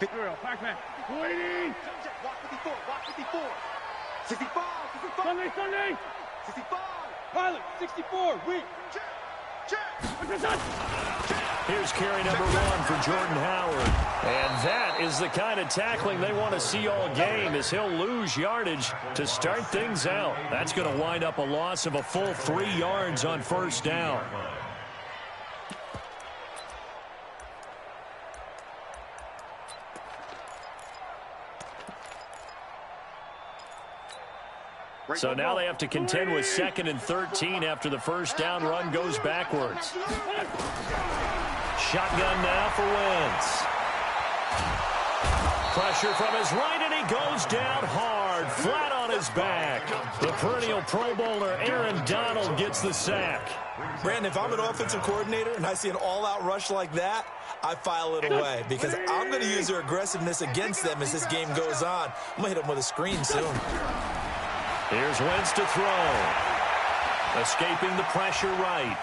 Pac-Man. 280. Walk 54. Walk 54. 65. 65. Sunday. 65. Pilot. 64. Wait. Check. Here's carry number 1 for Jordan Howard. And that is the kind of tackling they want to see all game, as he'll lose yardage to start things out. That's going to wind up a loss of a full 3 yards on first down. So now they have to contend with 2nd and 13 after the first down run goes backwards. Shotgun now for Wentz. Pressure from his right, and he goes down hard, flat on his back. The perennial Pro Bowler Aaron Donald gets the sack. Brandon, if I'm an offensive coordinator and I see an all-out rush like that, I file it away because I'm going to use their aggressiveness against them as this game goes on. I'm going to hit them with a screen soon. Here's Wentz to throw. Escaping the pressure right.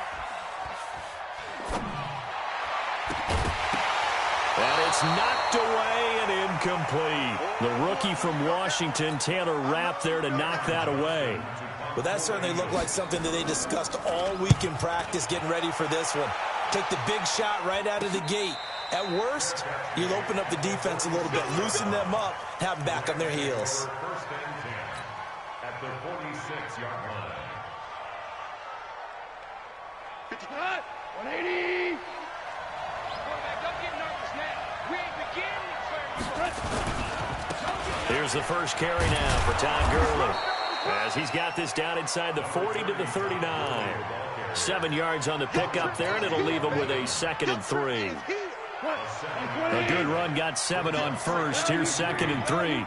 And it's knocked away and incomplete. The rookie from Washington, Taylor Rapp, there to knock that away. Well, that certainly looked like something that they discussed all week in practice getting ready for this one. Take the big shot right out of the gate. At worst, you'll open up the defense a little bit, loosen them up, have them back on their heels. At the 46-yard line. 180. Here's the first carry now for Todd Gurley, as he's got this down inside the 40 to the 39. 7 yards on the pickup there, and it'll leave him with a 2nd and 3. A good run, got 7 on first. Here's 2nd and 3.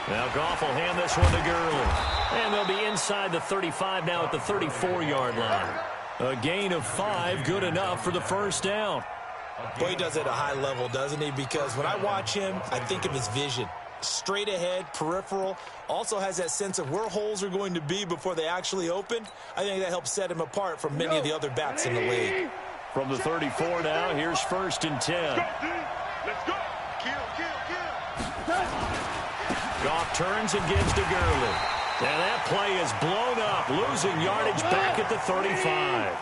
Now Goff will hand this one to Gurley. And they'll be inside the 35 now at the 34-yard line. A gain of 5, good enough for the first down. Boy, he does it at a high level, doesn't he? Because when I watch him, I think of his vision. Straight ahead, peripheral. Also has that sense of where holes are going to be before they actually open. I think that helps set him apart from many of the other backs in the league. From the 34 now, here's 1st and 10. Let's go. Kill. Goff turns and gives to Gurley. And that play is blown up, losing yardage back at the 35.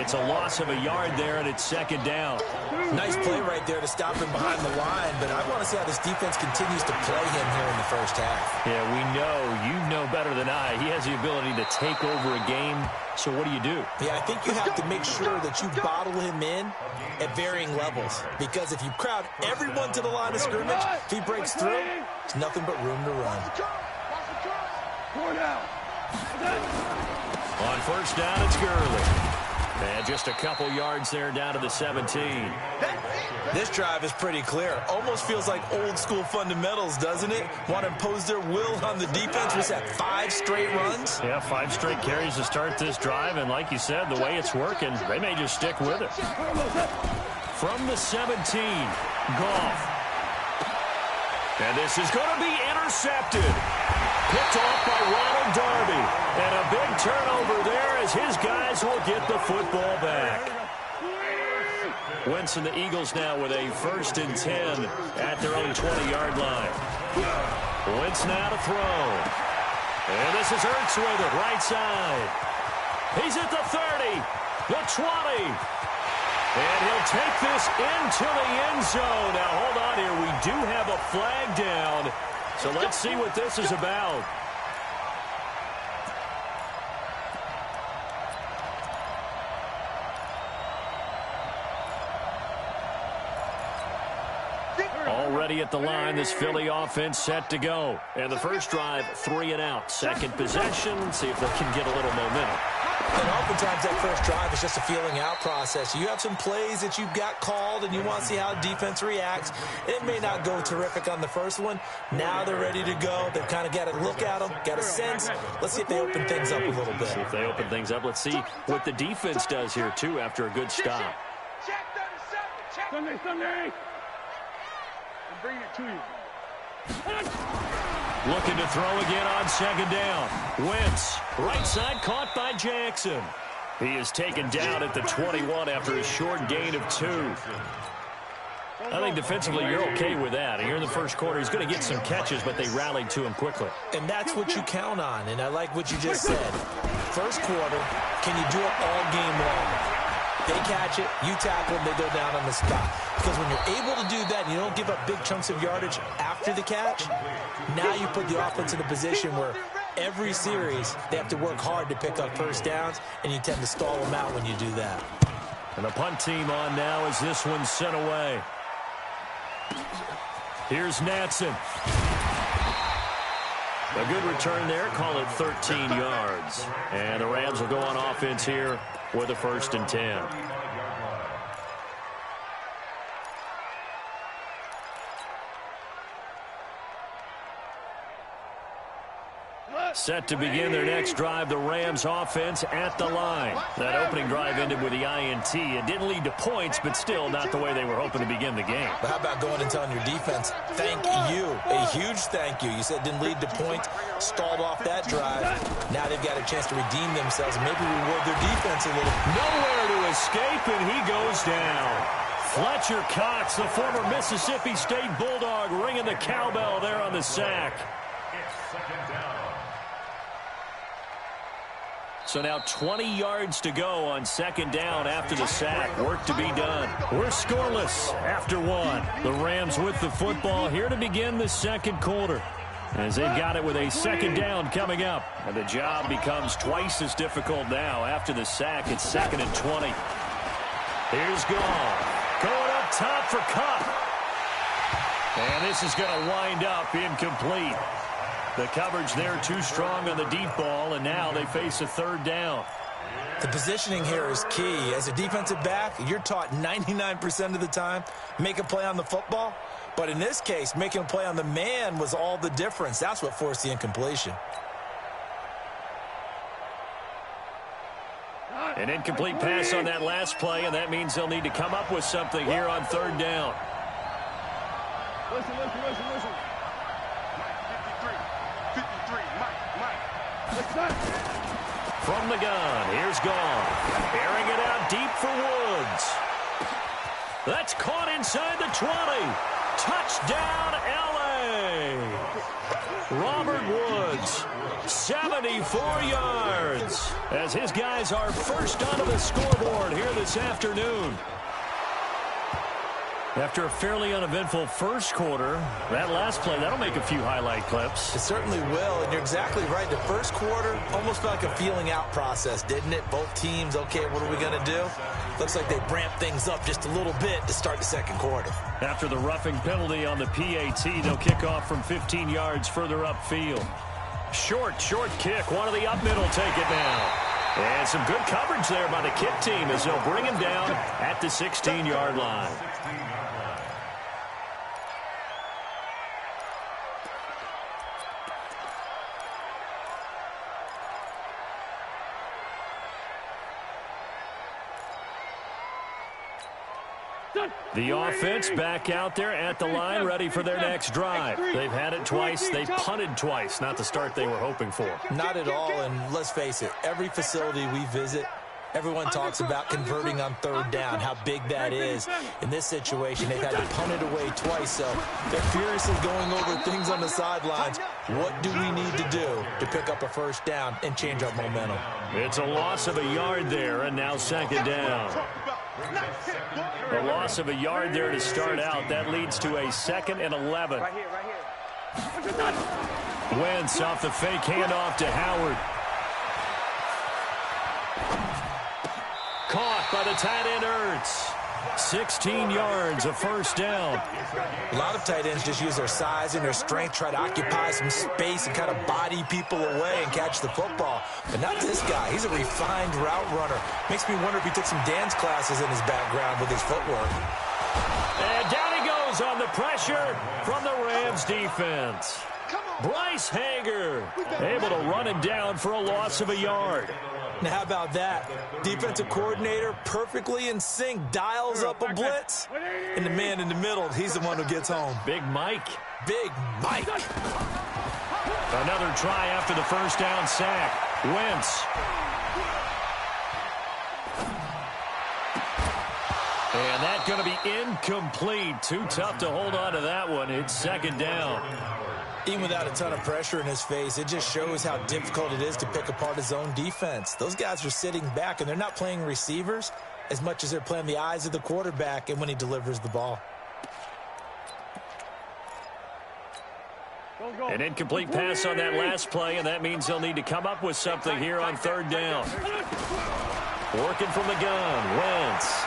It's a loss of a yard there, and it's 2nd down. Nice play right there to stop him behind the line, but I want to see how this defense continues to play him here in the first half. Yeah, we know, you know better than I, he has the ability to take over a game. So what do you do? Yeah, I think you have to make sure that you bottle him in at varying levels. Because if you crowd everyone to the line of scrimmage, if he breaks through, there's nothing but room to run. On first down, it's Gurley. And just a couple yards there down to the 17. This drive is pretty clear. Almost feels like old school fundamentals, doesn't it? Want to impose their will on the defense. Was that 5 straight runs? Yeah, 5 straight carries to start this drive. And like you said, the way it's working, they may just stick with it. From the 17, Goff. And this is going to be intercepted. Picked off by Ronald Darby. And a big turnover there as his guys will get the football back. Wentz and the Eagles now with a 1st and 10 at their own 20-yard line. Wentz now to throw. And this is Ertz with it, right side. He's at the 30, the 20. And he'll take this into the end zone. Now, hold on here. We do have a flag down. So let's see what this is about. Already at the line, this Philly offense set to go. And the first drive, 3 and out. Second possession, see if they can get a little momentum. And oftentimes that first drive is just a feeling out process. You have some plays that you've got called and you want to see how defense reacts. It may not go terrific on the first one. Now they're ready to go. They've kind of got to look at them, got a sense. Let's see if they open things up a little bit. See if they open things up. Let's see what the defense does here, too, after a good stop. Check 37. Sunday. I'm bringing it to you. Looking to throw again on 2nd down. Wentz, right side, caught by Jackson. He is taken down at the 21 after a short gain of 2. I think defensively you're okay with that. Here in the first quarter, he's going to get some catches, but they rallied to him quickly. And that's what you count on, and I like what you just said. First quarter, can you do it all game long? They catch it, you tackle them, they go down on the spot. Because when you're able to do that and you don't give up big chunks of yardage after the catch, now you put the offense in a position where every series they have to work hard to pick up first downs, and you tend to stall them out when you do that. And the punt team on now as this one's sent away. Here's Natson. A good return there. Call it 13 yards. And the Rams will go on offense here with a 1st and 10. Set to begin their next drive, the Rams offense at the line. That opening drive ended with the INT. It didn't lead to points, but still not the way they were hoping to begin the game. But how about going and telling your defense, thank you, a huge thank you. You said it didn't lead to points, stalled off that drive. Now they've got a chance to redeem themselves and maybe reward their defense a little. Nowhere to escape, and he goes down. Fletcher Cox, the former Mississippi State Bulldog, ringing the cowbell there on the sack. So now 20 yards to go on 2nd down after the sack. Work to be done. We're scoreless after 1. The Rams with the football here to begin the 2nd quarter. As they've got it with a 2nd down coming up. And the job becomes twice as difficult now after the sack. It's 2nd and 20. Here's Gall. Going up top for Cup. And this is going to wind up incomplete. The coverage there too strong on the deep ball, and now they face a 3rd down. The positioning here is key. As a defensive back, you're taught 99% of the time, make a play on the football. But in this case, making a play on the man was all the difference. That's what forced the incompletion. An incomplete pass on that last play, and that means they'll need to come up with something here on 3rd down. Listen. From the gun, here's Gall. Airing it out deep for Woods. That's caught inside the 20. Touchdown, L.A. Robert Woods, 74 yards. As his guys are first onto the scoreboard here this afternoon. After a fairly uneventful first quarter, that last play, that'll make a few highlight clips. It certainly will, and you're exactly right. The first quarter almost felt like a feeling out process, didn't it? Both teams, okay, what are we going to do? Looks like they ramped things up just a little bit to start the 2nd quarter. After the roughing penalty on the PAT, they'll kick off from 15 yards further upfield. Short kick. One of the up middle take it now. And some good coverage there by the kick team as they'll bring him down at the 16-yard line. The offense back out there at the line, ready for their next drive. They've had it twice. They've punted twice. Not the start they were hoping for. Not at all, and let's face it, every facility we visit, everyone talks about converting on 3rd down, how big that is. In this situation, they've had to punt it away twice, so they're furiously going over things on the sidelines. What do we need to do to pick up a 1st down and change our momentum? It's a loss of a yard there, and now 2nd down. A loss of a yard there to start out. That leads to a 2nd and 11. Right here. Wentz off the fake handoff to Howard. Caught by the tight end Ertz. 16 yards, a 1st down. A lot of tight ends just use their size and their strength, try to occupy some space and kind of body people away and catch the football. But not this guy. He's a refined route runner. Makes me wonder if he took some dance classes in his background with his footwork. And down he goes on the pressure from the Rams defense. Bryce Hager able to run him down for a loss of a yard. Now, how about that? Defensive coordinator perfectly in sync, dials up a blitz. And the man in the middle, he's the one who gets home. Big Mike. Another try after the 1st down sack. Wentz. And that's going to be incomplete. Too tough to hold on to that one. It's second down. Even without a ton of pressure in his face, it just shows how difficult it is to pick apart his own defense. Those guys are sitting back, and they're not playing receivers as much as they're playing the eyes of the quarterback and when he delivers the ball. An incomplete pass on that last play, and that means they'll need to come up with something here on third down. Working from the gun, Wentz.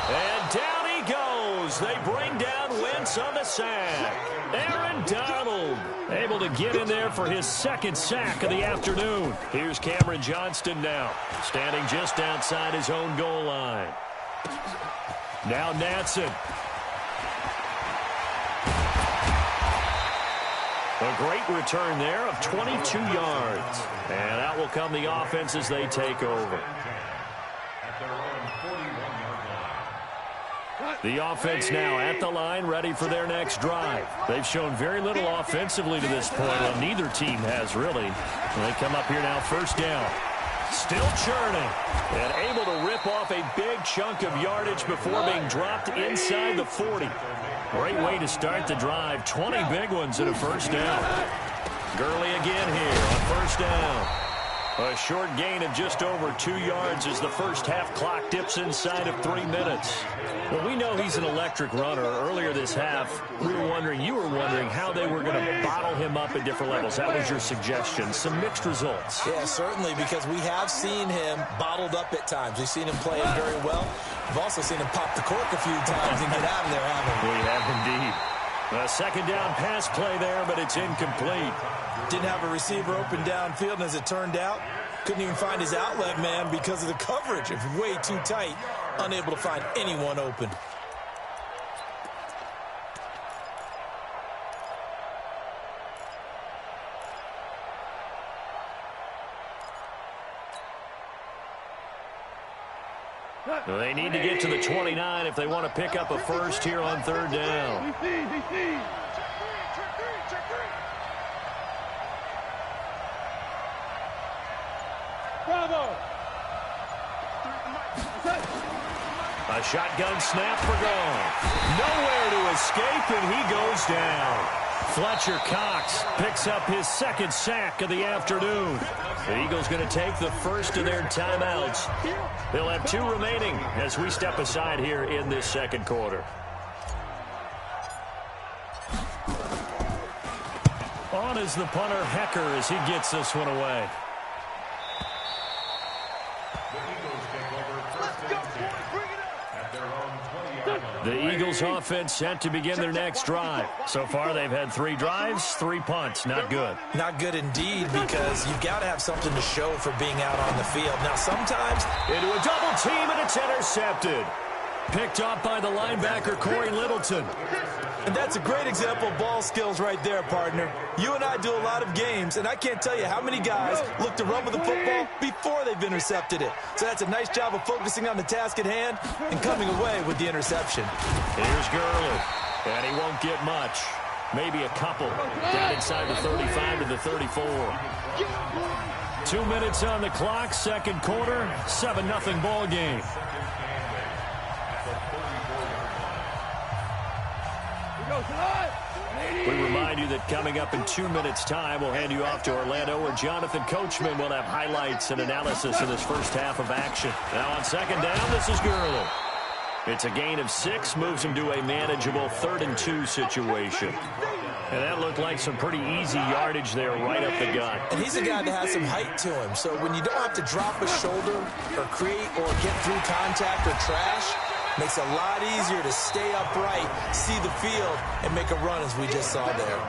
And down he goes. They bring down Wentz on the sack. Aaron Donald able to get in there for his second sack of the afternoon. Here's Cameron Johnston now, standing just outside his own goal line. Now Natson. A great return there of 22 yards. And out will come the offense as they take over. The offense now at the line, ready for their next drive. They've shown very little offensively to this point. Well, neither team has really. They come up here now, first down. Still churning. And able to rip off a big chunk of yardage before being dropped inside the 40. Great way to start the drive. 20 big ones in a first down. Gurley again here on first down. A short gain of just over 2 yards as the first half clock dips inside of 3 minutes. Well, we know he's an electric runner. Earlier this half, you were wondering how they were going to bottle him up at different levels. That was your suggestion. Some mixed results. Yeah, certainly, because we have seen him bottled up at times. We've seen him play very well. We've also seen him pop the cork a few times and get out of there, haven't we? We have indeed. A second down pass play there, but it's incomplete. Didn't have a receiver open downfield, and as it turned out, couldn't even find his outlet man because of the coverage. It's way too tight, unable to find anyone open. They need to get to the 29 if they want to pick up a first here on third down. Bravo! A shotgun snap for gone. Nowhere to escape, and he goes down. Fletcher Cox picks up his second sack of the afternoon. The Eagles going to take the first of their timeouts. They'll have 2 remaining as we step aside here in this second quarter. On is the punter Hecker as he gets this one away. The Eagles offense set to begin their next drive. So far, they've had 3 drives, 3 punts. Not good. Not good indeed, because you've got to have something to show for being out on the field. Now, sometimes into a double team, and it's intercepted. Picked up by the linebacker, Corey Littleton. And that's a great example of ball skills right there, partner. You and I do a lot of games, and I can't tell you how many guys look to run with the football before they've intercepted it. So that's a nice job of focusing on the task at hand and coming away with the interception. Here's Gurley, and he won't get much. Maybe a couple down inside the 35 to the 34. 2 minutes on the clock, second quarter, 7-0 ball game. We remind you that coming up in 2 minutes' time, we'll hand you off to Orlando, where Jonathan Coachman will have highlights and analysis of this first half of action. Now on second down, this is Gurley. It's a gain of 6, moves him to a manageable 3rd and 2 situation. And that looked like some pretty easy yardage there right up the gut. And he's a guy that has some height to him, so when you don't have to drop a shoulder or create or get through contact or trash, makes it a lot easier to stay upright, see the field, and make a run as we just saw there.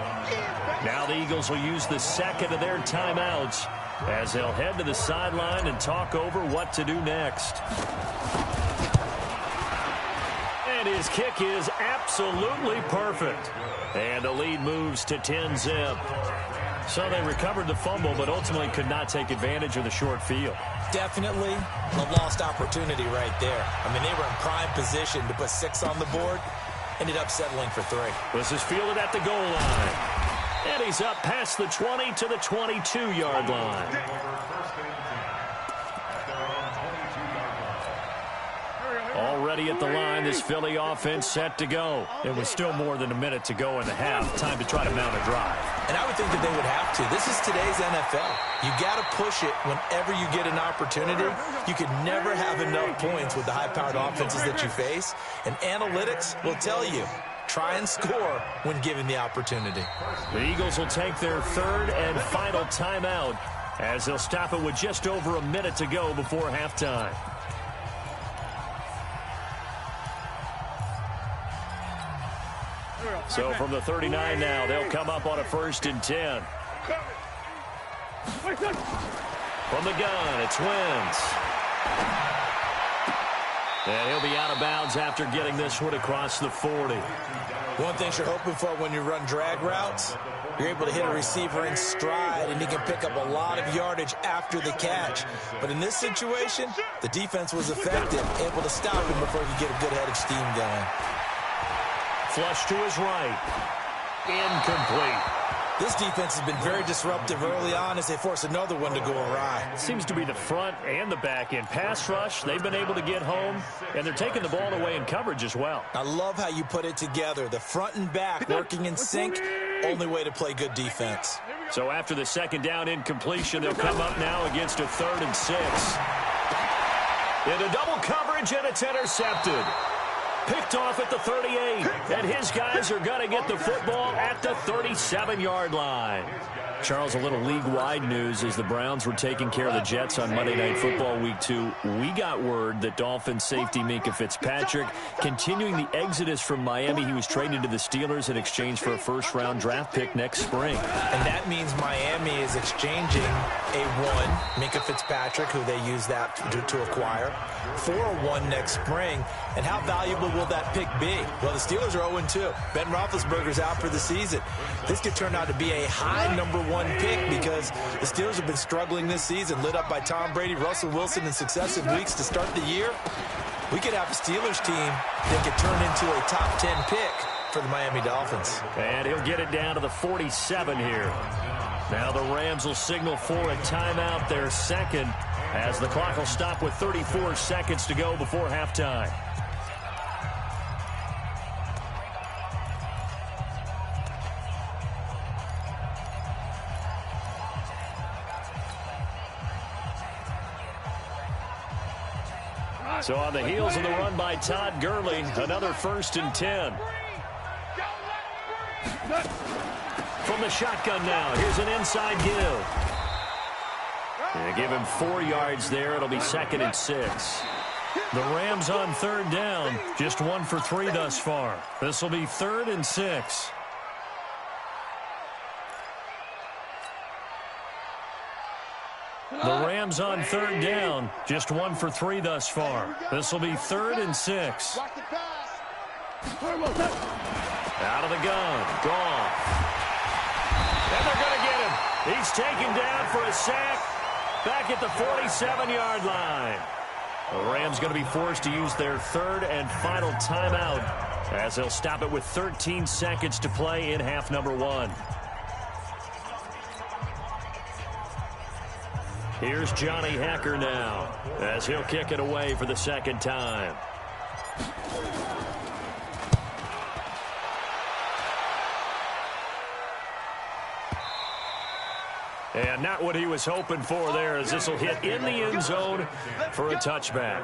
Now the Eagles will use the second of their timeouts as they'll head to the sideline and talk over what to do next. And his kick is absolutely perfect. And the lead moves to 10-zip. So they recovered the fumble, but ultimately could not take advantage of the short field. Definitely a lost opportunity right there. I mean, they were in prime position to put 6 on the board. Ended up settling for 3. This is fielded at the goal line. And he's up past the 20 to the 22-yard line. Already at the line, this Philly offense set to go. And with still more than a minute to go in the half, time to try to mount a drive. And I would think that they would have to. This is today's NFL. You got to push it whenever you get an opportunity. You can never have enough points with the high-powered offenses that you face. And analytics will tell you, try and score when given the opportunity. The Eagles will take their third and final timeout as they'll stop it with just over a minute to go before halftime. So from the 39 now, they'll come up on a 1st and 10. From the gun, it's Wentz. And he'll be out of bounds after getting this one across the 40. One thing you're hoping for when you run drag routes, you're able to hit a receiver in stride, and he can pick up a lot of yardage after the catch. But in this situation, the defense was effective, able to stop him before he could get a good head of steam going. Flush to his right. Incomplete. This defense has been very disruptive early on as they force another one to go awry. Seems to be the front and the back end. Pass rush, they've been able to get home, and they're taking the ball away in coverage as well. I love how you put it together. The front and back working in sync, only way to play good defense. So after the second down incompletion, they'll come up now against a 3rd and 6. Into double coverage, and it's intercepted. Picked off at the 38, and his guys are going to get the football at the 37-yard line. Charles, a little league-wide news as the Browns were taking care of the Jets on Monday Night Football Week 2. We got word that Dolphins safety Minkah Fitzpatrick continuing the exodus from Miami. He was traded to the Steelers in exchange for a first-round draft pick next spring. And that means Miami is exchanging a 1, Minkah Fitzpatrick, who they use that to acquire, for a 1 next spring. And how valuable will that pick be? Well, the Steelers are 0-2. Ben Roethlisberger's out for the season. This could turn out to be a high number 1 pick because the Steelers have been struggling this season, lit up by Tom Brady, Russell Wilson in successive weeks to start the year. We could have a Steelers team that could turn into a top 10 pick for the Miami Dolphins. And he'll get it down to the 47 here. Now the Rams will signal for a timeout, their second, as the clock will stop with 34 seconds to go before halftime. So on the heels of the run by Todd Gurley, another 1st and 10. From the shotgun now, here's an inside give. They give him 4 yards there. It'll be 2nd and 6. The Rams on 3rd down, just 1 for 3 thus far. This will be 3rd and 6. The Rams on 3rd down, just 1 for 3 thus far. This will be 3rd and 6. Out of the gun, gone. And they're going to get him. He's taken down for a sack back at the 47-yard line. The Rams going to be forced to use their 3rd and final timeout as they'll stop it with 13 seconds to play in half number 1. Here's Johnny Hacker now as he'll kick it away for the 2nd time. And not what he was hoping for there, as this will hit in the end zone for a touchback.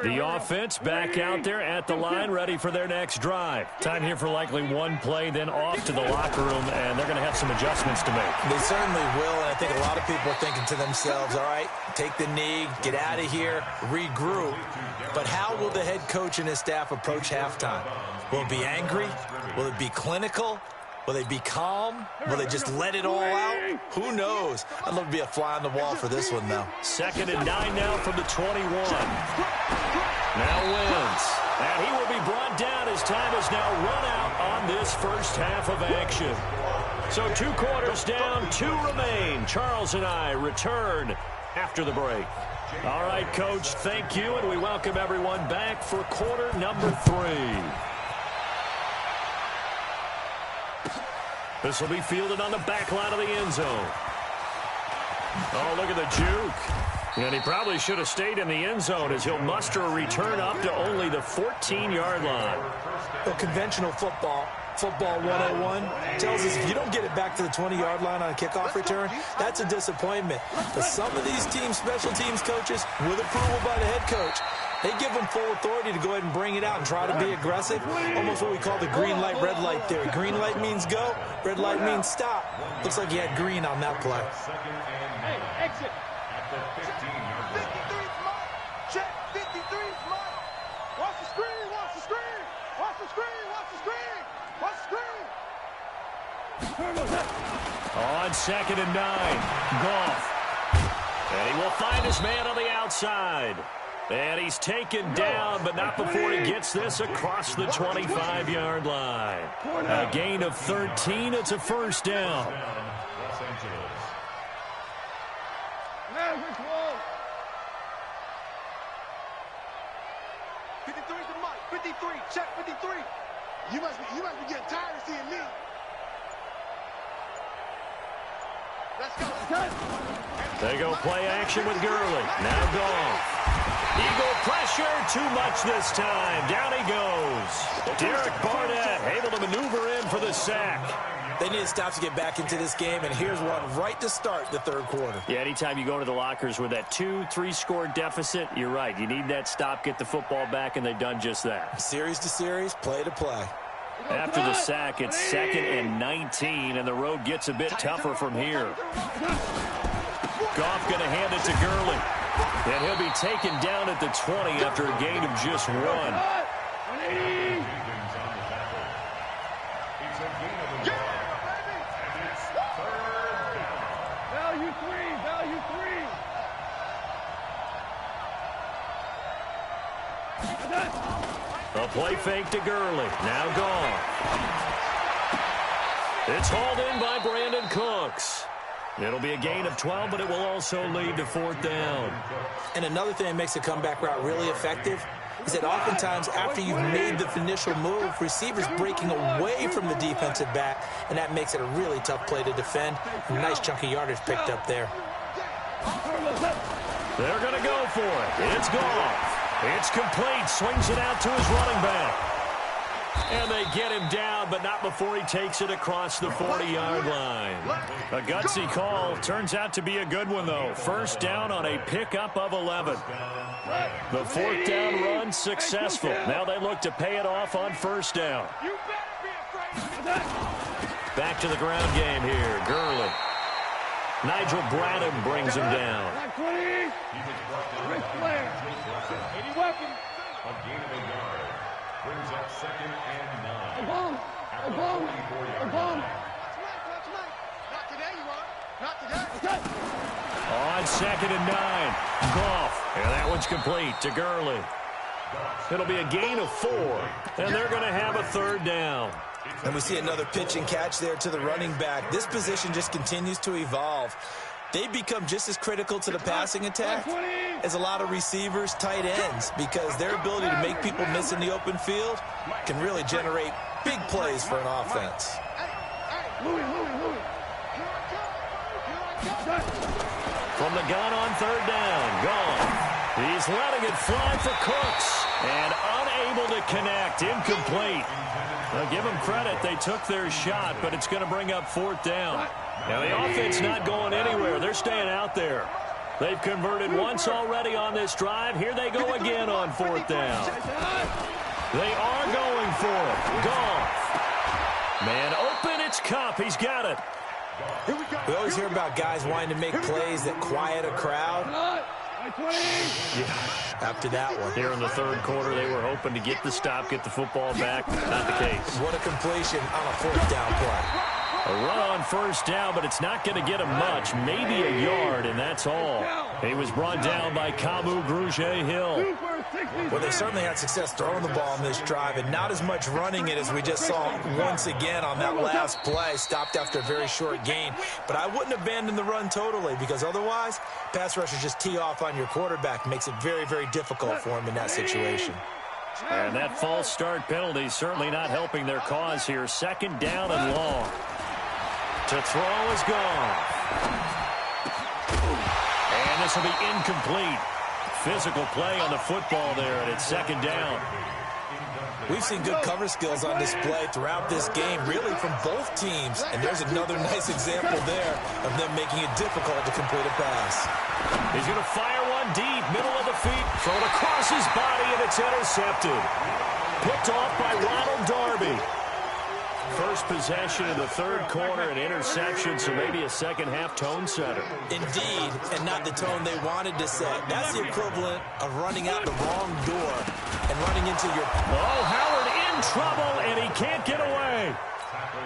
The offense back out there at the line, ready for their next drive. Time here for likely 1 play, then off to the locker room, and they're going to have some adjustments to make. They certainly will, and I think a lot of people are thinking to themselves, all right, take the knee, get out of here, regroup. But how will the head coach and his staff approach halftime? Will it be angry? Will it be clinical? Will they be calm? Will they just let it all out? Who knows? I'd love to be a fly on the wall for this one, though. 2nd and 9 now from the 21. Now Wentz. And he will be brought down as time is now run out on this first half of action. So 2 quarters down, 2 remain. Charles and I return after the break. All right, Coach, thank you, and we welcome everyone back for quarter number 3. This will be fielded on the back line of the end zone. Oh, look at the juke. And he probably should have stayed in the end zone as he'll muster a return up to only the 14-yard line. Well, conventional football 101, tells us if you don't get it back to the 20-yard line on a kickoff return, that's a disappointment. But some of these teams, special teams coaches, with approval by the head coach, they give them full authority to go ahead and bring it out and try to be aggressive. Almost what we call the green light, red light theory. Green light means go, red light means stop. Looks like he had green on that play. Hey, exit. At the 15-yard line. 53's Mike. Check. 53's Mike. Watch the screen, watch the screen. Watch the screen, watch the screen. Watch the screen. On 2nd and 9, Goff. And he will find his man on the outside. And he's taken down, but not before he gets this across the 25-yard line. A gain of 13. It's a first down. Los Angeles. Man, we're close. 53's the Mike. 53. Check 53. You must be getting tired of seeing me. Let's go. They go play action with Gurley. Now Goff. Eagle pressure, too much this time. Down he goes. Derek Barnett able to maneuver in for the sack. They need to stop to get back into this game, and here's one right to start the third quarter. Yeah, anytime you go to the lockers with that 2-3 score deficit, you're right. You need that stop, get the football back, and they've done just that. Series to series, play to play. After the sack, it's 2nd and 19, and the road gets a bit tougher from here. Goff going to hand it to Gurley. And he'll be taken down at the 20 after a gain of just 1. Value three, value three. A play fake to Gurley. Now Goff. It's hauled in by Brandon Cooks. It'll be a gain of 12, but it will also lead to 4th down. And another thing that makes a comeback route really effective is that oftentimes after you've made the initial move, receivers breaking away from the defensive back, and that makes it a really tough play to defend. A nice chunk of yardage picked up there. They're going to go for it. It's Goff. It's complete. Swings it out to his running back. And they get him down, but not before he takes it across the 40-yard line. A gutsy call. Turns out to be a good one, though. First down on a pickup of 11. The 4th down run successful. Now they look to pay it off on first down. Back to the ground game here. Gurley. Nigel Bradham brings him down. Ric Flair. 80 weapons. A gain of a yard. Brings up 2nd and 9. Obama. Obama. Obama. Not today, you are. Not today. On 2nd and 9. Goff. And that one's complete to Gurley. It'll be a gain of 4. And they're going to have a 3rd down. And we see another pitch and catch there to the running back. This position just continues to evolve. They become just as critical to the passing attack as a lot of receivers, tight ends, because their ability to make people miss in the open field can really generate big plays for an offense. From the gun on 3rd down, Goff. He's letting it fly for Cooks and unable to connect, incomplete. Now give them credit, they took their shot, but it's going to bring up 4th down. Now the offense not going anywhere, they're staying out there. They've converted once already on this drive. Here they go again on 4th down. They are going for it. Goff. Man open, it's Kupp. He's got it. We always hear about guys wanting to make plays that quiet a crowd. Yeah, after that one. Here in the 3rd quarter, they were hoping to get the stop, get the football back. Not the case. What a completion on a 4th down play. A run on first down, but it's not going to get him much. Maybe a yard, and that's all. He was brought down by Kamu Grugier-Hill. Well, they certainly had success throwing the ball in this drive, and not as much running it as we just saw once again on that last play. Stopped after a very short gain. But I wouldn't abandon the run totally, because otherwise, pass rushers just tee off on your quarterback. Makes it very, very difficult for him in that situation. And that false start penalty certainly not helping their cause here. 2nd down and long. To throw is gone. And this will be incomplete. Physical play on the football there, and it's second down. We've seen good cover skills on display throughout this game, really from both teams. And there's another nice example there of them making it difficult to complete a pass. He's going to fire one deep, middle of the feet, throw it across his body, and it's intercepted. Picked off by Ronald Darby. First possession in the third quarter, an interception, so maybe a second-half tone setter. Indeed, and not the tone they wanted to set. That's the equivalent of running out the wrong door and running into your... Oh, Howard in trouble, and he can't get away.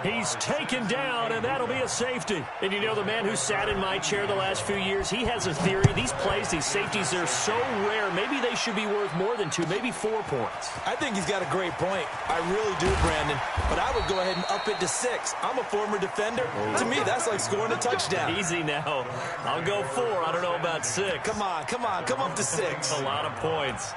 He's taken down, and that'll be a safety. And you know, the man who sat in my chair the last few years, he has a theory. These plays, these safeties, they're so rare. Maybe they should be worth more than 2, maybe 4 points. I think he's got a great point. I really do, Brandon. But I would go ahead and up it to 6. I'm a former defender. To me, that's like scoring a touchdown. Easy now. I'll go 4. I don't know about 6. Come on. Come up to 6. A lot of points.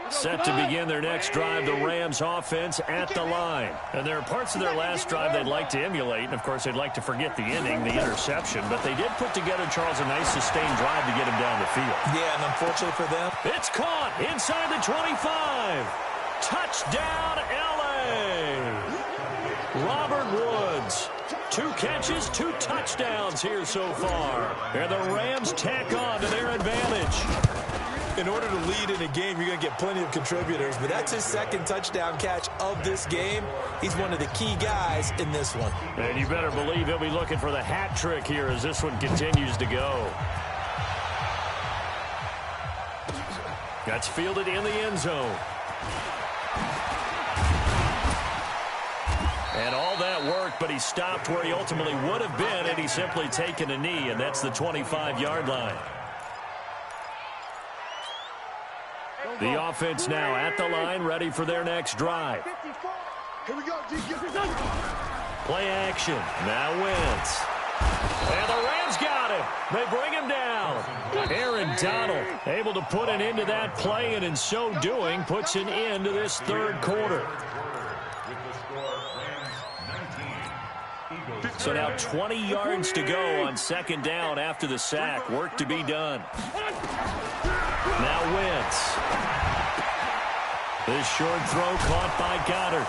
Set to begin their next drive, the Rams offense at the line. And there are parts of their last drive they'd like to emulate, and of course they'd like to forget the inning, the interception, but they did put together, Charles, a nice sustained drive to get him down the field. Yeah, and unfortunately for them, it's caught inside the 25. Touchdown, L.A. Robert Woods. 2 catches, 2 touchdowns here so far. And the Rams tack on to their advantage. In order to lead in a game, you're going to get plenty of contributors, but that's his second touchdown catch of this game. He's one of the key guys in this one. And you better believe he'll be looking for the hat trick here as this one continues to go. That's fielded in the end zone. And all that work, but he stopped where he ultimately would have been, and he's simply taken a knee, and that's the 25-yard line. The offense now at the line, ready for their next drive. Here we go, Play action. Now Wentz. And the Rams got him. They bring him down. Aaron Donald able to put an end to that play, and in so doing, puts an end to this third quarter. So now 20 yards to go on second down after the sack. Work to be done. Now Wentz. This short throw caught by Goddard.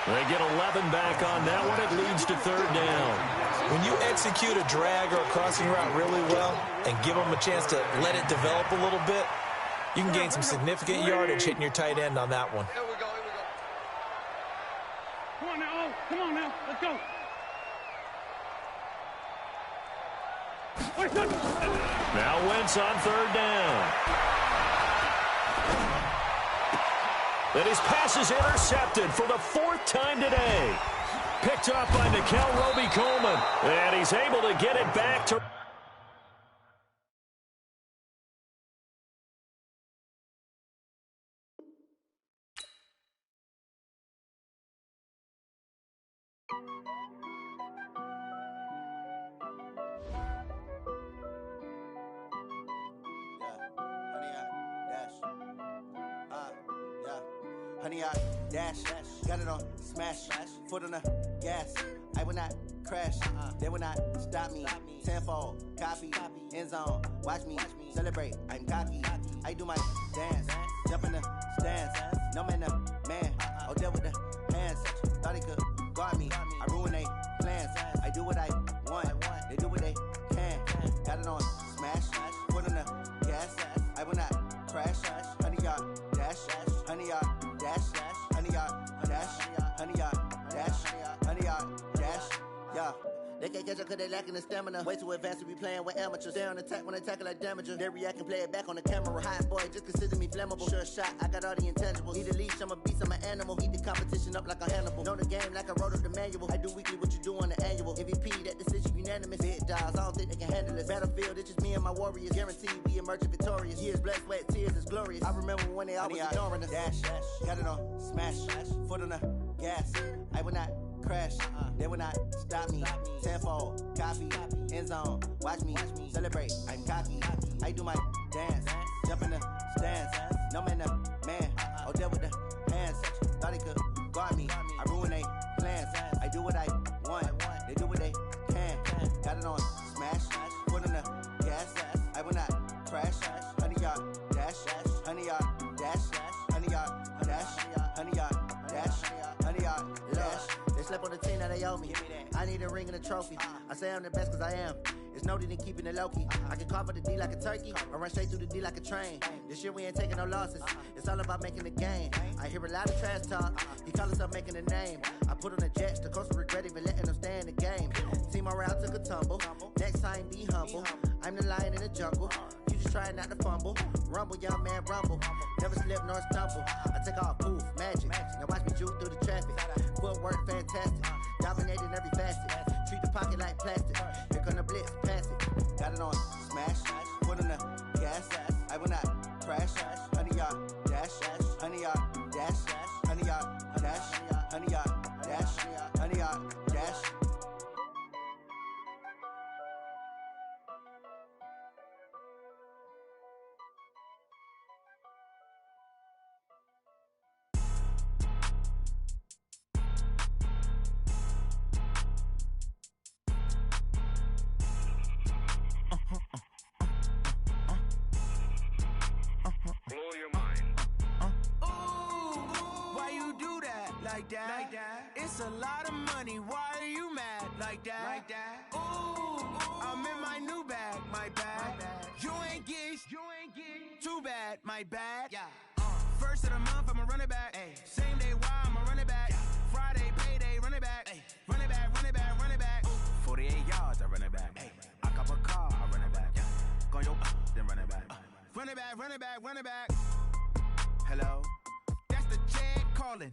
They get 11 back on that one. It leads to third down. When you execute a drag or a crossing route really well and give them a chance to let it develop a little bit, you can gain some significant yardage hitting your tight end on that one. Here we go. Come on now, come on now, let's go. Now Wentz on third down. And his pass is intercepted for the 4th time today. Picked up by Nikel Roby-Coleman. And he's able to get it back to... Honey, I dash, got it on smash, foot on the gas. I will not crash, they will not stop me. Tenfold, copy, end zone, watch me celebrate. I'm cocky, I do my dance, jump in the stands. No man, man, oh deal with the hands. Thought he could guard me, I ruin they plans. I do what I want, they do what they can. Got it on smash, foot on the gas. I will not crash, honey, y'all dash, honey, y'all dash, honey, y'all dash, honey, y'all dash, honey, y'all dash, yeah. They can't catch up cause they lacking the stamina. Way too advanced to be playing with amateurs. They on attack when they tackle like damager. They react and play it back on the camera. Hot boy, just consider me flammable. Sure shot, I got all the intangibles. Need a leash, I'm a beast, I'm an animal. Eat the competition up like a Hannibal. Know the game like I wrote up the manual. I do weekly what you do on the annual. MVP, that decision unanimous. Big dials, I don't think they can handle it. Battlefield, it's just me and my warriors. Guaranteed we emerge victorious. Years, blood, sweat, tears, is glorious. I remember when they always ignoring us. Dash, got it on smash, foot on the gas. I will not crash. They will not stop me. Tenfold, copy, end zone. Watch me celebrate. I'm cocky. I do my dance. Jump in the stands. No man, man. Oh, there with the hands. Thought he could guard me. I ruin they plans. I do what I want. They do what they can. Got it on smash. Foot on the gas. I will not crash. 100-yard dash. 100-yard dash. 100-yard dash. 100-yard dash. 100-yard dash. They slept on the team that they owe me. I need a ring and a trophy. I say I'm the best cause I am. It's noted in keeping it low-key. I can carve up the D like a turkey or run straight through the D like a train. This year we ain't taking no losses. It's all about making the game. I hear a lot of trash talk. He call himself making a name. I put on the Jets. The coach will regret even letting them stay in the game. Team morale took a tumble. Next time be humble. I'm the lion in the jungle. You just trying not to fumble. Rumble, young man, rumble. Never slip nor stumble. I take off, poof, magic. Now watch me juke through the traffic. Footwork fantastic. Dominating every facet. Treat the pocket like plastic. Here come the blitz, pass it. Got it on smash. Foot on the gas. I will not crash. 100-yard dash. 100-yard dash. 100-yard dash. 100-yard dash. 100-yard dash. Blow your mind. Why you do that? Like that? It's a lot of money. Why are you mad? Like that? Ooh, I'm in my new bag. My bad. You ain't get too bad. My bad. Yeah. First of the month, I'ma run it back. Ay. Same day, why I'ma run it back. Friday, payday, run it back. Ay. Run it back, run it back, run it back. 48 yards, I run it back. Ay. I cop a car, I run it back. Go your then run it back. Run it back, run it back, run it back. Hello? That's the jag calling.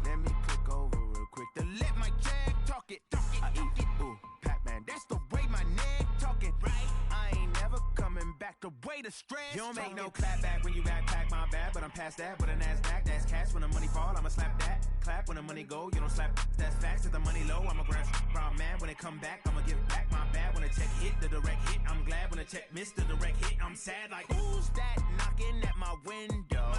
Let me click over real quick to let my jag talk it. I eat it, ooh, Pac-Man. That's the way my neck talking. Right? I ain't never coming back. The way the stress. You don't make no clap back when you backpack, my bad. But I'm past that with a NASDAQ. That's cash when the money fall. I'ma slap that. Clap when the money go. You don't slap. That's facts. If the money low, I'ma grab brown man. When it come back, I'ma give back my bad. When the check hit, the direct hit. I'm glad when the check missed the direct hit. I'm sad like who's that knocking at my window?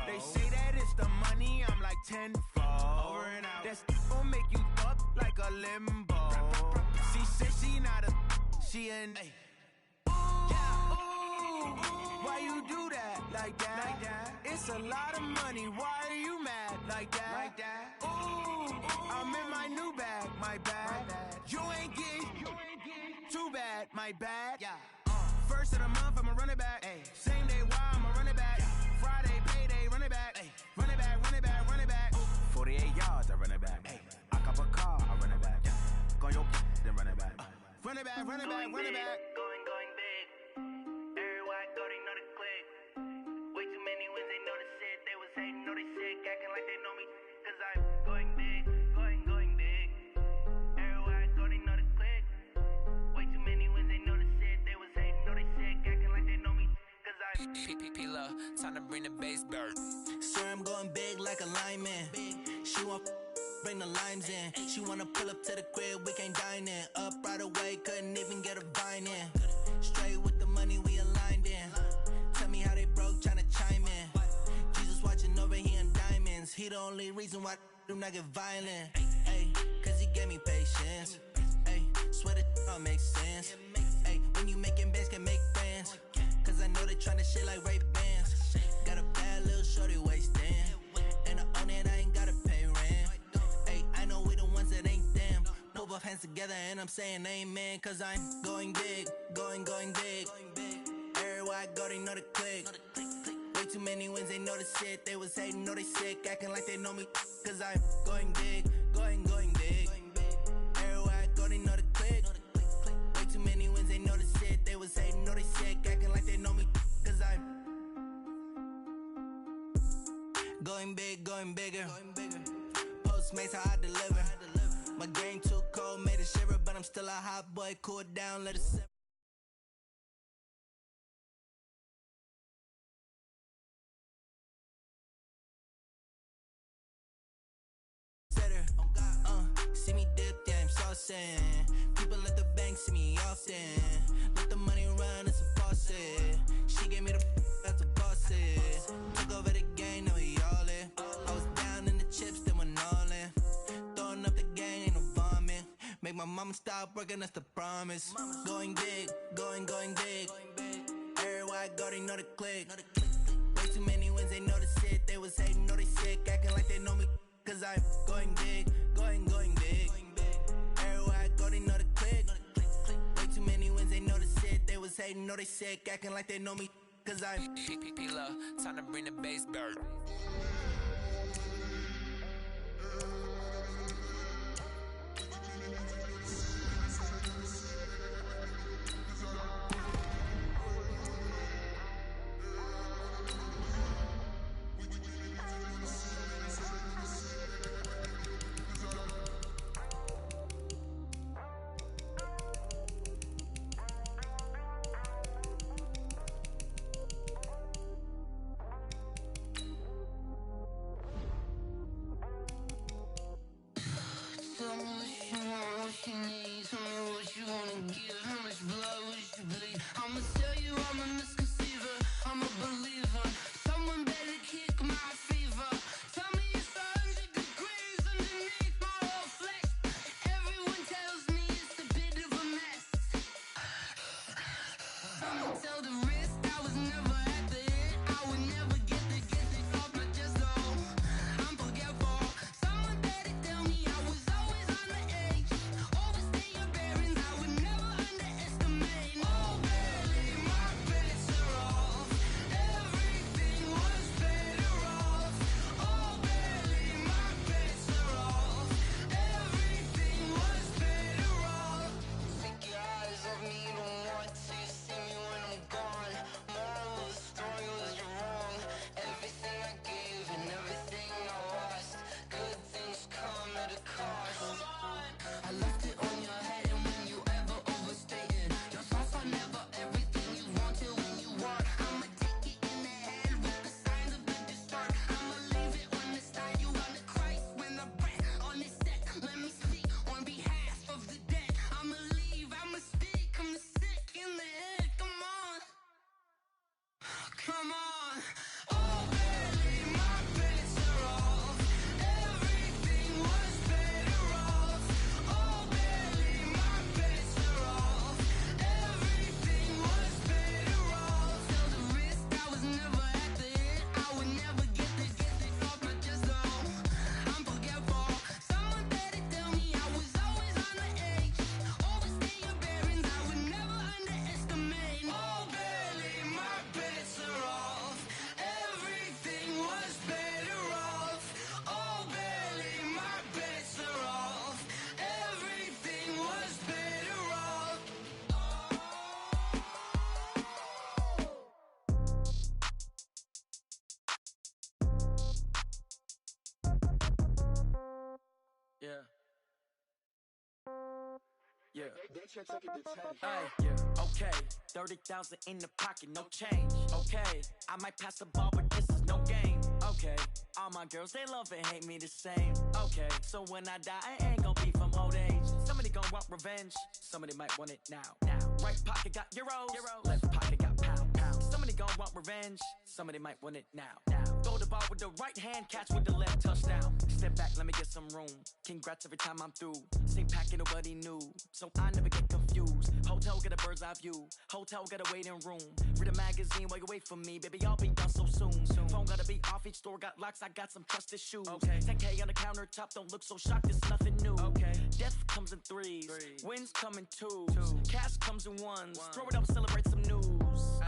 They say that it's the money. I'm like tenfold. Over and out. That's gon' make you up like a limbo. She said she not a. She an. Why you do that? Like that? It's a lot of money. Why are you mad? Like that? Ooh, I'm in my new bag. My bad. You ain't get too bad. My bad. Yeah. First of the month, I'ma run it back. Ay. Same day, why I'ma run it back. Friday, payday, run it back. Ay. Run it back, run it back, run it back. 48 yards, I run it back. Ay. I cop a car, I run it back. Go your then run it back. Run it back, run it back, run it back. Going big. Everywhere I go, they know the click. Way too many wins, they know the shit. They was hating, know they sick, acting like they know me. Cause I'm going big, going big. Everywhere I go, they know the click. Way too many wins, they know the shit. They was hating, know they sick, acting like they know me. Cause I'm P-P-P-Love, time to bring the bass bird. Swear I'm going big like a lineman. She want bring the limes in. She wanna pull up to the crib, we can't dine in. Up right away, couldn't even get a vine in. Straight with the money we aligned in. Tell me how they broke, tryna chime in. Jesus watching over here in diamonds. He the only reason why do not get violent. Ay, cause he gave me patience. Ay, swear that all makes sense. Ay, when you making bands can make friends. Cause I know they tryna shit like Ray-Bans. Got a bad little shorty wasting. And I own it, I ain't gotta pay rent. Ay, I know we the ones that ain't them. Put both hands together and I'm saying amen. Cause I'm going big, going big. Everywhere I go, they know the click. Way too many wins, they know the shit. They was hating, know they sick, acting like they know me. Cause I'm going big, going big. Everywhere I go, they know the click. Way too many wins, they know the shit. They was hating, know they sick, acting like they know me. Cause I'm going big, going bigger. Postmates how I deliver. My game too cold, made a shiver, but I'm still a hot boy. Cool it down, let it simmer. Boston. People at the bank see me often. Let the money run, it's a faucet. She gave me the that's a bosses. Took over the game, now we all in. I was down in the chips, then went all in. Throwing up the gang, ain't no vomit. Make my mama stop working, that's the promise. Going big, going big. Everywhere I go, they know the click. Way too many wins, they know the shit. They was hating, know they sick, acting like they know me. Cause I'm going big, going big. Everywhere I go, they know the click. Way too many wins, they know the shit. They was hating, know they sick, acting like they know me. Cause I'm P-P-P-Love, time to bring the bass bird. I'ma tell you I'm a misconceiver, I'm a believer. Someone better kick my fever. Tell me it's 100 degrees underneath my whole flesh. Everyone tells me it's a bit of a mess. I'ma tell the risk I was never at the end. I would never get the off my chest though. I'm forgetful. Someone better tell me I was always on the edge. Overstay your bearings, I would never underestimate. Oh baby, my bets are off. Everything was better off. Oh baby, my bets are off. Everything was better off. Take your eyes off me, don't want to see me when I'm gone. Moral of the story was you're wrong. Everything I gave and everything I lost. Good things come at a cost. I left it on your head, and when you ever overstay it, your thoughts are never everything you want till when you want. I'ma take it in the head with the signs of a distort. I'ma leave it on the side. You on the Christ when the breath on this set. Let me speak on behalf of the dead. I'ma leave, I'ma speak. I'm the sick in the head. Come on, come on. Oh baby, my bets are off. Everything was better off. Oh baby, my bets are off. Everything was better off. Tell the risk I was never at the end. I would never get the off my chest though. I'm forgetful. Someone better tell me I was always on the edge. Overstay your bearings, I would never underestimate. Oh baby, my bets are off. Everything was better off. Oh baby, my bets are off. Everything was better off. Yeah. Yeah. Ay, yeah. Okay. 30,000 in the pocket, no change. Okay. I might pass the ball, but this is no game. Okay. All my girls, they love and hate me the same. Okay. So when I die, I ain't gon' be from old age. Somebody gon' want revenge. Somebody might want it now. Right pocket got euros. Left pocket got pound. Somebody gon' want revenge. Somebody might want it now. Throw the ball with the right hand, catch with the left, touchdown. Step back, let me get some room. Congrats every time I'm through. Same packet, nobody knew, so I never get confused. Hotel get a bird's eye view. Hotel got a waiting room. Read a magazine while you wait for me, baby. I'll be done so soon. Phone gotta be off. Each store got locks. I got some trusted shoes. 10K on the countertop. Don't look so shocked. It's nothing new. Death comes in threes. Wins come in twos. Cash comes in ones. Throw it up, celebrate some news.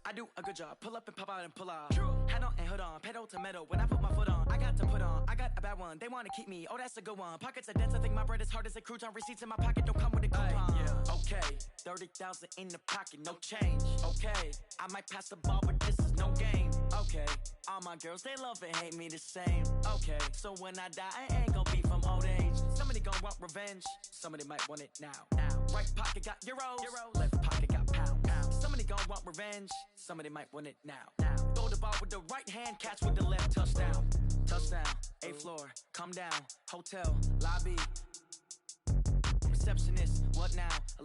I do a good job. Pull up and pop out and pull off. Head on and hood on. Pedal to metal. When I put my foot on, I got to put on. I got a bad one. They want to keep me. Oh, that's a good one. Pockets are dense. I think my bread is hard as a crouton. Receipts in my pocket don't come with a coupon. Okay. 30,000 in the pocket. No change. Okay. I might pass the ball, but this is no game. Okay. All my girls, they love and hate me the same. Okay. So when I die, I ain't gonna be from old age. Somebody gonna want revenge. Somebody might want it now. Right pocket got euros. Left pocket got pound. Somebody gon' want revenge. Somebody might want it now. Throw the ball with the right hand, catch with the left, touchdown. Touchdown, 8th floor, come down, hotel, lobby.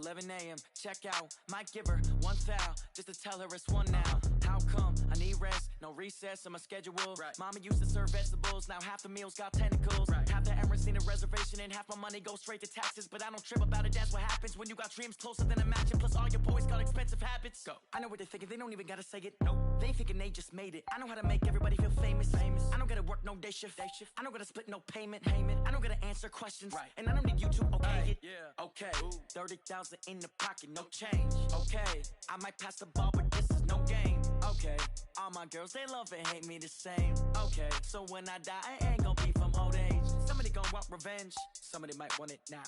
11 a.m. Check out, might give her one foul just to tell her it's one now. How come? I need rest, no recess on my schedule. Right. Mama used to serve vegetables, now half the meals got tentacles. Right. Half the Emirates need a reservation and half my money goes straight to taxes. But I don't trip about it, that's what happens when you got dreams closer than a mansion. Plus all your boys got expensive habits. Go. I know what they're thinking, they don't even gotta say it. Nope. They thinking they just made it. I know how to make everybody feel famous. I don't gotta work no day shift. I don't gotta split no payment. I don't gotta answer questions. Right. And I don't need you to okay it. Yeah. Okay. 30,000 in the pocket, no change. Okay. I might pass the ball, but this is no game. Okay. All my girls, they love and hate me the same. Okay. So when I die, I ain't gonna be from old age. Somebody gon' want revenge. Somebody might want it now.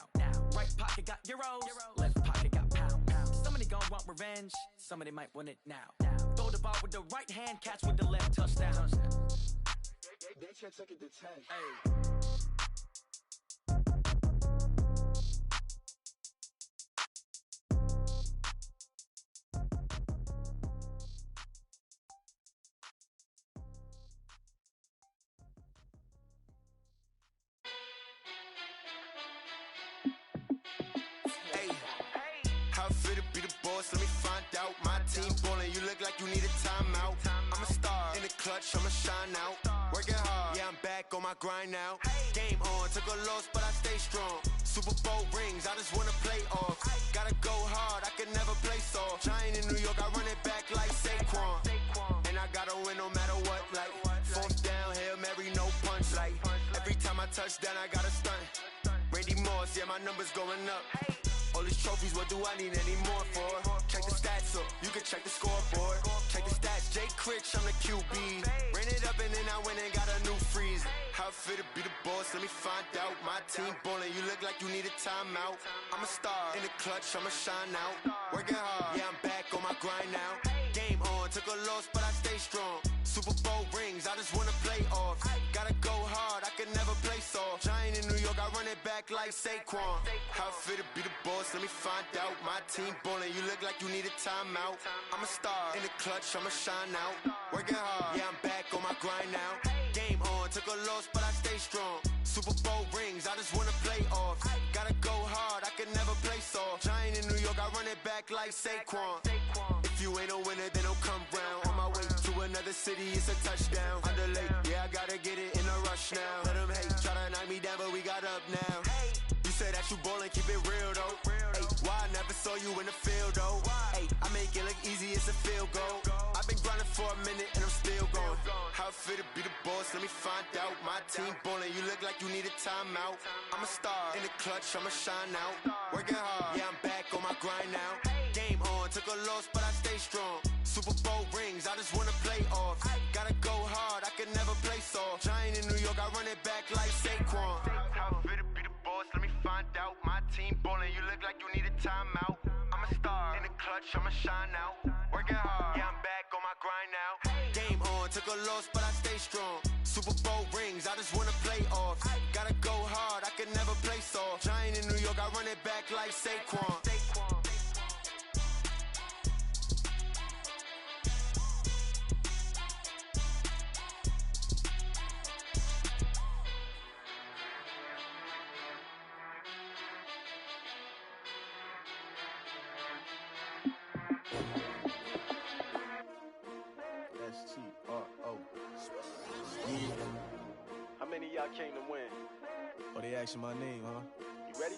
Right pocket got euros. Left pocket got pound. Somebody gon' want revenge. Somebody might want it now. Throw the ball with the right hand, catch with the left, touchdown. They can't take it to 10. Hey. How fit to be the boss? Let me find out. My team ballin', you look like you need a timeout. I'm a star in the clutch, I'ma shine out. Working hard, yeah, I'm back on my grind now. Game on, took a loss, but I stay strong. Super Bowl rings, I just wanna play off. Gotta go hard, I can never play soft. Giant in New York, I run it back like Saquon. And I gotta win no matter what, like fourth down, Hail Mary, no punch. Like every time I touch down, I gotta stunt. Randy Moss, yeah, my numbers going up. All these trophies, what do I need any more for? Check the stats up, you can check the scoreboard. Check the stats, Jay Critch, I'm the QB. Ran it up and then I went and got a new freeze. How fit to be the boss, let me find out. My team ballin', you look like you need a timeout. I'm a star in the clutch, I'ma shine out. Working hard, yeah, I'm back on my grind now. Game on, took a loss, but I stay strong. Super Bowl rings, I just wanna play off. Gotta go hard, I can never play soft. Giant in New York, I run it back like Saquon. How fit to be the boss, let me find out. My team ballin', you look like you need a timeout. I'm a star in the clutch, I'ma shine out. Working hard, yeah, I'm back on my grind now. Game on, took a loss, but I stay strong. Super Bowl rings, I just wanna play off. Gotta go hard, I can never play soft. Giant in New York, I run it back like Saquon. If you ain't a winner, then don't come round. On my way to another city, it's a touchdown. Underlay, yeah, I gotta get it in a rush now. Let them hate, try to knock me down, but we got up now. You say that you ballin', keep it real though. Hey, why I never saw you in the field though? Hey, I make it look easy, it's a field goal. I've been grinding for a minute and I'm still going. How fit to be the boss, let me find out. My team ballin', you look like you need a timeout. I'm a star in the clutch, I'ma shine out. Working hard, yeah, I'm back on my grind now. Game on, took a loss, but I stay strong. Super Bowl rings, I just wanna play off. Gotta go hard, I can never play soft. Giant in New York, I run it back like Saquon. How fit to be the boss, let me find out. My team ballin', you look like you need a timeout. I'm a star in the clutch, I'ma shine out. Working hard, yeah, I'm back on my grind now. Game on, took a loss, but I stay strong. Super Bowl rings, I just wanna play off. Gotta go hard, I can never play soft. Giant in New York, I run it back like Saquon. S-T-R-O. Yeah. How many of y'all came to win? Oh, they asking my name, huh? You ready?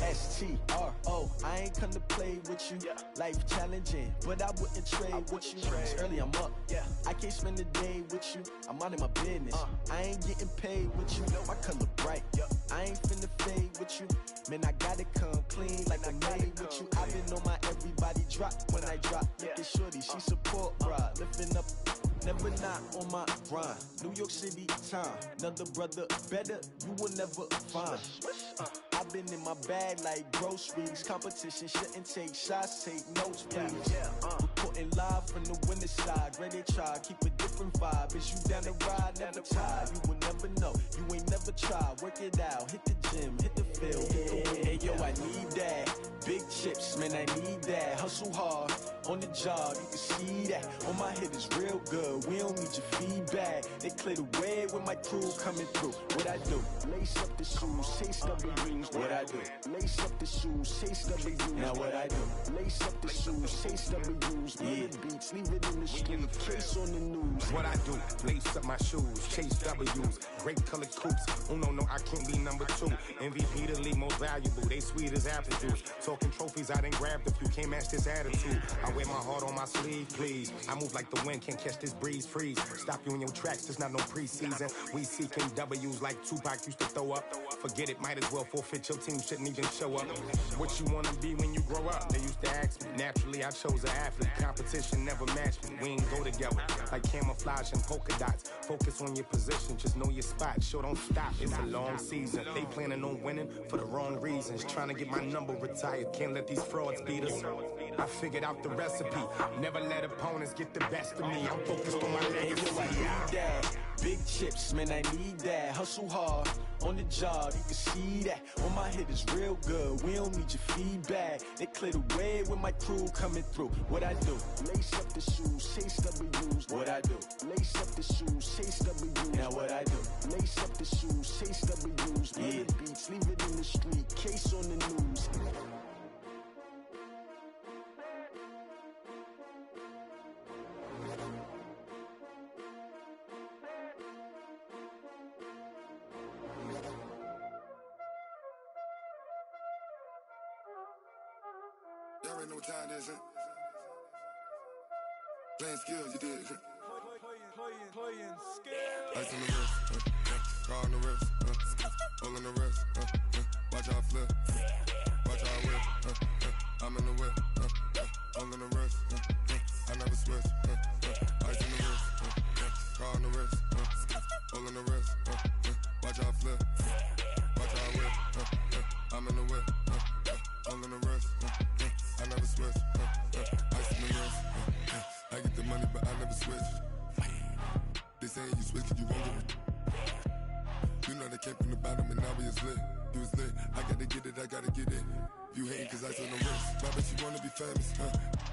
S-T-R-O. I ain't come to play with you. Yeah. Life challenging, but I wouldn't trade with you. It's early, I'm up. Yeah. I can't spend the day with you. I'm out of my business. I ain't getting paid with you. My color bright. Yeah. I ain't finna fade with you. Man, I gotta come clean like I'm made with you. I've been on my everybody drop when I drop. Look at shorty, she support, bruh. Lifting up, never not on my grind. New York City time, another brother better, you will never find. I've been in my bag like groceries. Competition shouldn't take shots, take notes, please. Reporting live from the winter side. Ready to try, keep a different vibe. Is you down the ride, never tired. You will never know, you ain't never tried. Work it out, hit the gym, hit the field, hit the wind. Hey yo, I need that. Big chips, man, I need that. Hustle hard, on the job, you can see that. On my head is real good, we don't need your feedback. They clear the way with my crew coming through. What I do? Lace up the shoes, chase W's. What I do? Lace up the shoes, chase W's. Now what I do? Lace up the shoes, chase W's. Yeah, beats, leave it in the street, case on the news. What I do? Lace up my shoes, chase W's. Great colored coops. Oh no, I can't be number 2. MVP the league most valuable. They sweet as apple juice. Talking trophies, I done grabbed a few. Can't match this attitude. I wear my heart on my sleeve, please. I move like the wind, can't catch this breeze, freeze. Stop you in your tracks, there's not no preseason. We seeking W's like Tupac used to throw up. Forget it, might as well forfeit. Your team shouldn't even show up. What you wanna be when you grow up? They used to ask me. Naturally, I chose an athlete. Competition never matched me. We ain't go together like camouflage and polka dots. Focus on your position, just know your spot. Sure, don't stop. It's a long season. They planning on winning for the wrong reasons. Trying to get my number retired. Can't let these frauds beat us. I figured out the recipe. Never let opponents get the best of me. I'm focused on my legacy. I need that. Big chips, man, I need that. Hustle hard on the job, you can see that. On my head is real good, we don't need your feedback. They clear the way with my crew coming through. What I do? Lace up the shoes, chase W's. What I do? Lace up the shoes, chase W's. Now what I do? Lace up the shoes, chase W's. Yeah, beats, leave it in the street, case on the news. Y'all already know what time it is, huh? Playing skills, you did, huh? Playing skills. Ice on the wrist, car on the wrist, hole in the wrist, watch how I flip, watch how I whip, I'm in the whip, hole in the wrist, I never switch, ice on the wrist, car on the wrist, hole in the wrist, watch how I flip, watch how I whip, I'm in the whip, hole in the wrist, I never switch, ice on the wrist, I get the money but I never switch. They saying you switch 'cause you won't get it. You know they came from the bottom and now we is lit. You was lit, I gotta get it, I gotta get it. You hating 'cause ice on the wrist. Why bet you wanna be famous,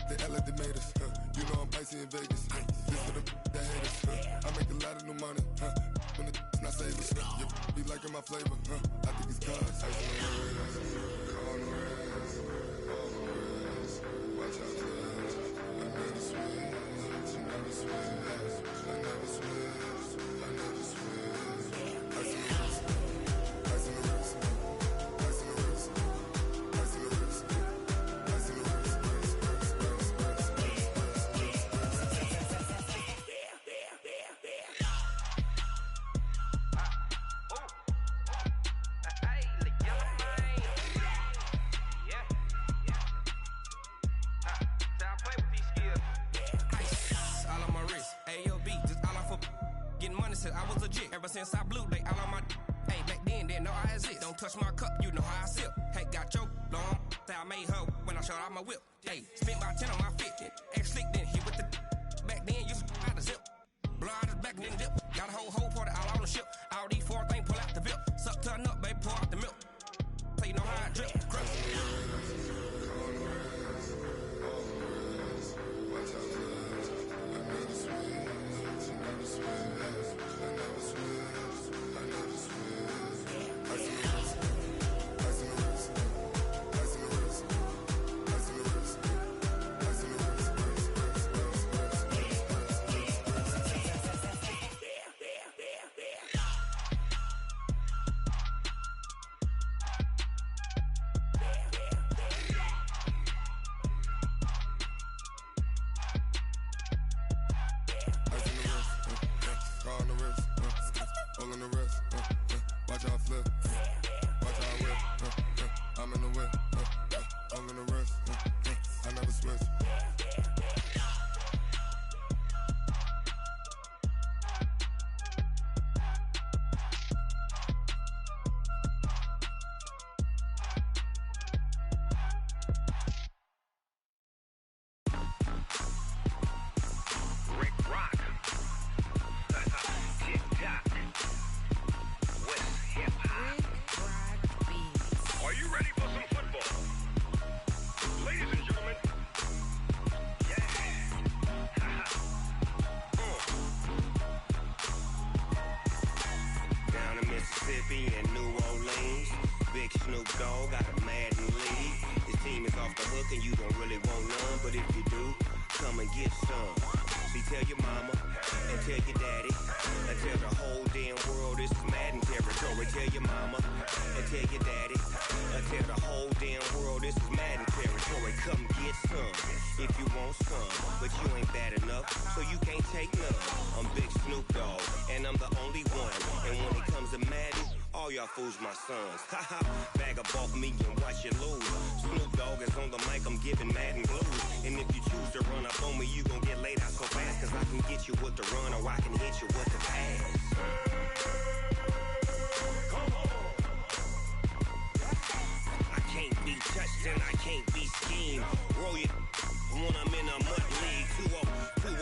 They act like they made us, You know I'm icy in Vegas, This for the that hate us, I make a lot of new money, When the not savers, You be liking my flavor, I think it's cause ice on the wrist, on the wrist, on the wrist. Watch out for this, I never switch, I never switch. I never switch, I never switch. Ice in the wrist, ice in the wrist, ice in the wrist, ice in the wrist, ice in the wrist, I was legit ever since I blew they all on my hey back then didn't know I exist. Don't touch my cup, you know how I sip. Hey, got your long say I made her when I showed out my whip. Hey, spent about 10 on my fit. Ex slick then hit with the back then used to out the zip. Blow out his back and then dip. Got a whole party all on the ship. All these 4 things pull out the VIP. Suck turn up, baby, pour out the milk. So you know how I drip. Crush. Dogg got a Madden lead. His team is off the hook and you don't really want none, but if you do, come and get some. See, tell your mama and tell your daddy and tell the whole damn world this is Madden territory. Tell your mama and tell your daddy and tell the whole damn world this is Madden territory. Come get some if you want some, but you ain't bad enough, so you can't take none. I'm Big Snoop Dogg, and I'm the only one. And when it comes to Madden, all y'all fools my sons. Haha, bag up off me and watch you lose. Snoop Dogg is on the mic, I'm giving Madden blues. And if you choose to run up on me, you gon' get laid out so fast, cause I can get you with the run or I can hit you with the pass. I can't be touched and I can't be schemed. Roll you when I'm in a mud league. 2-0,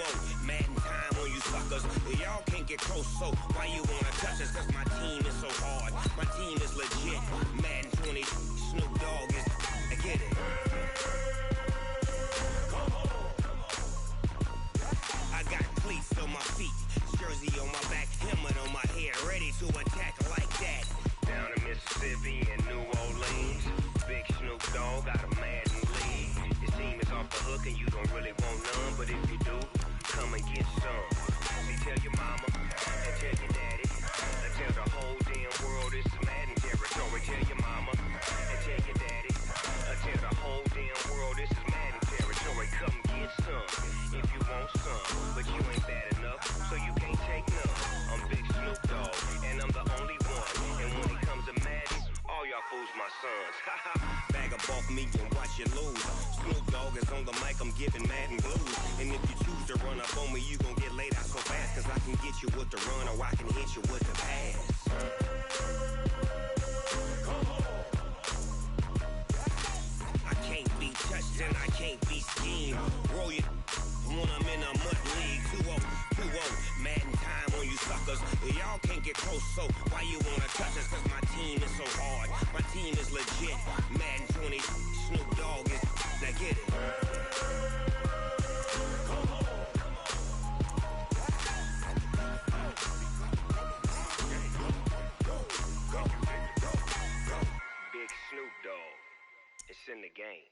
Madden time on you suckers. Y'all can't get close, so why you wanna touch us? Cause my team is so hard, my team is legit. Madden 20, Snoop Dogg is, I get it. I got cleats on my feet, jersey on my back, helmet on my head, ready to attack like that. Down in Mississippi and New Orleans, Big Snoop Dogg got a Madden lead. His team is off the hook and you don't really want none, but if you do, come and get some. See, tell your mama and tell your daddy and tell the whole damn world this is Madden territory. Tell your mama and tell your daddy and tell the whole damn world this is Madden territory. Come get some if you want some, but you ain't bad enough, so you can't take none. I'm Big Snoop Dogg, and I'm the only one. And when it comes to Madden, all y'all fools my sons. Haha, bag up off me and watch you lose. Snoop Dogg is on the mic, I'm giving Madden blues. And if you choose to run up on me, you gon' get laid out so fast, cause I can get you with the run or I can hit you with the pass. I can't be touched and I can't be schemed. Roll you when I'm in a mud league. 2-0, Madden time on you suckers. Y'all can't get close, so why you wanna touch us? Cause my team is so hard, my team is legit. Madden 20, Snoop Dogg is, now get it. Big Snoop Dogg, it's in the game.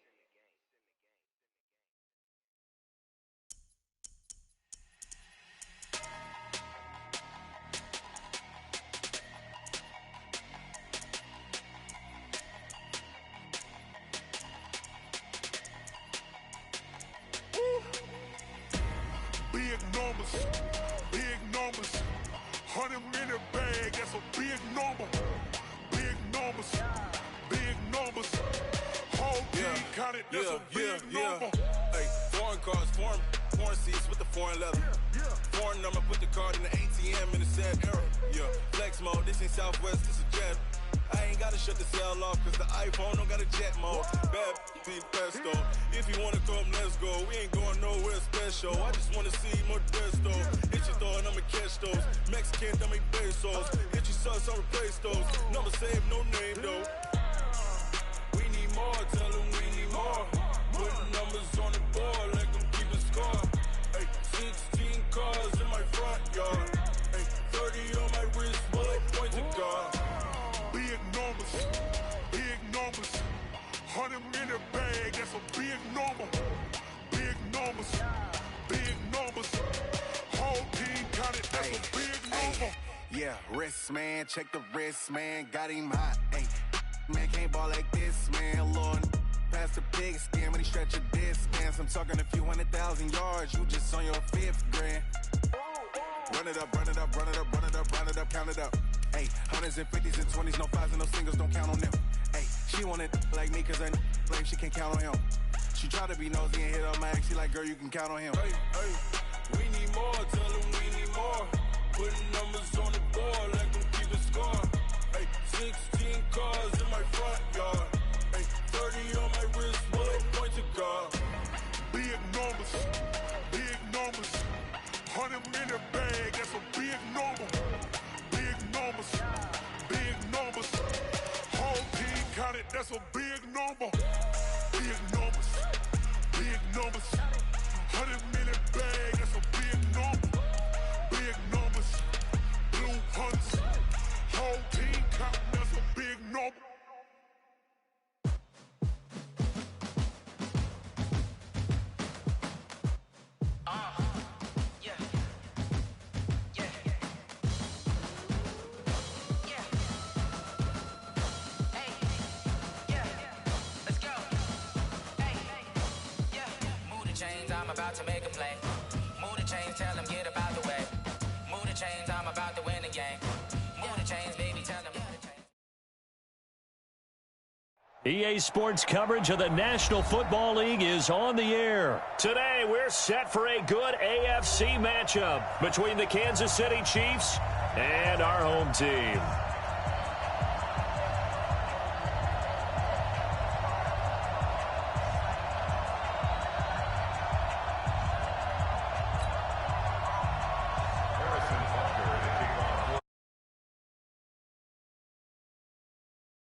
Big numbers, 100-minute bag, that's a big number. Big numbers, whole team counted, that's a big number. Hey, foreign cars, foreign seats with the foreign leather. Foreign number, put the card in the ATM in a sad era. Yeah, flex mode, this ain't Southwest, this is Jet. I ain't gotta shut the cell off, cause the iPhone don't got a jet mode. Bad be pesto. If you wanna come, let's go. We ain't going nowhere special. I just wanna see more Desto. Hit your throw and I'ma catch those. Mexican, dummy pesos. Hit your sus, I'll replace those. Number saved, no name though. We need more, tell them we need more. Putting numbers on the board, like them keeping score. Hey, 16 cars in my front yard. Hey, 30 on my wrist, bullet point to God. Big numbers, 100-minute bag, that's a big number. Big numbers, whole team counted, that's a big number. Yeah, wrist man, check the wrist man, got him hot. Ay, man can't ball like this, man. Lord, pass the pig skin when he stretch a distance. I'm talking a few 100,000 yards, you just on your 5th grand. Run it up, count it up. Hey, hundreds and 50s and 20s, no 5s and no singles, don't count on them. Hey, she want it like me, cause I like she can count on him. She try to be nosy and hit up my ex, she like, girl, you can count on him. Hey, we need more, tell them we need more. Putting numbers on the board, like them keeping score. Hey, 16 cars in my front yard. Hey, 30 on my wrist, bullet point to God. Big numbers, 100-minute bag, that's a big number. Big numbers, whole team counted, that's a big number. Big numbers, 100-minute bag, that's a big number. Big numbers, blue hunts, whole team counting, that's a big number. about to make a play. Move the chains, tell them get about the way. Move the chains, I'm about to win the game. Move the chains, baby, tell them. EA Sports coverage of the National Football League is on the air. Today, we're set for a good AFC matchup between the Kansas City Chiefs and our home team.